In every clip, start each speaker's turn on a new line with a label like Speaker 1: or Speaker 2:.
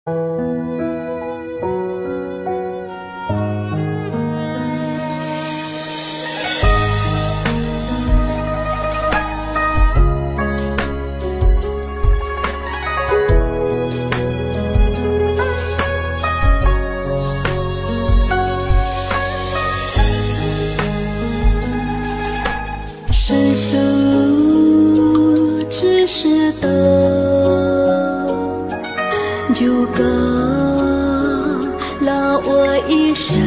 Speaker 1: 世俗只是的，就够了我一生。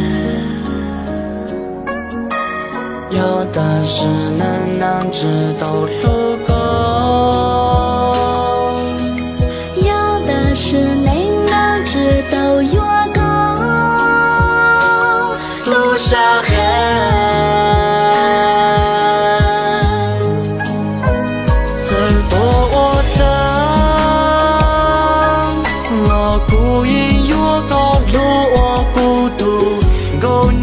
Speaker 2: 有的是能知道足够，
Speaker 1: 有的是能知道越高，
Speaker 2: 路上很孤影越高，路我孤独狗娘。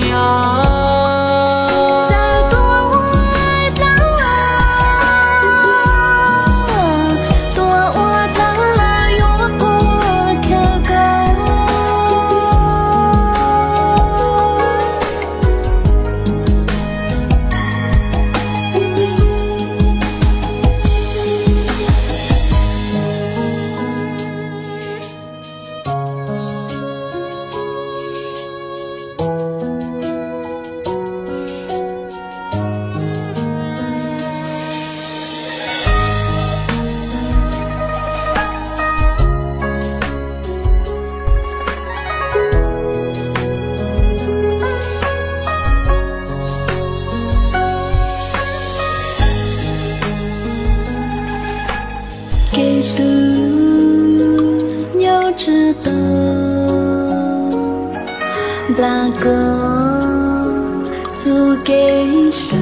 Speaker 1: 再多我当多我当了越过可给路要知道哪个走给路，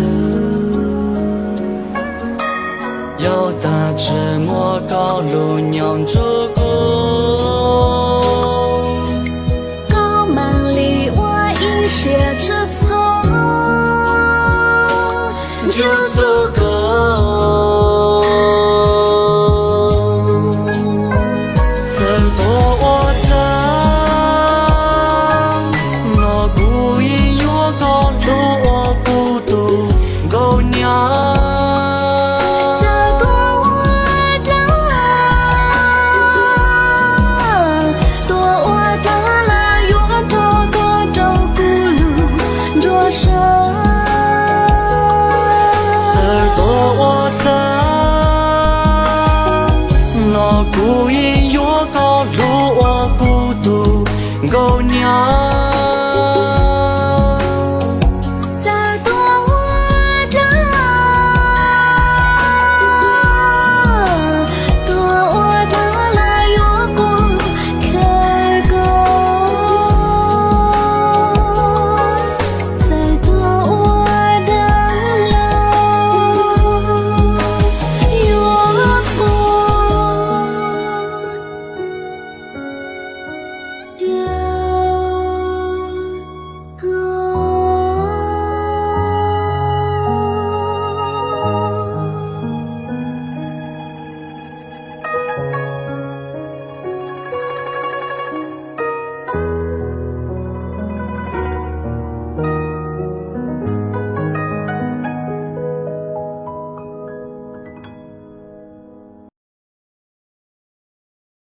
Speaker 2: 有的只摸高路娘足够，
Speaker 1: 高门里我一学之从
Speaker 2: 就足够。孤影越高，路我孤独狗娘。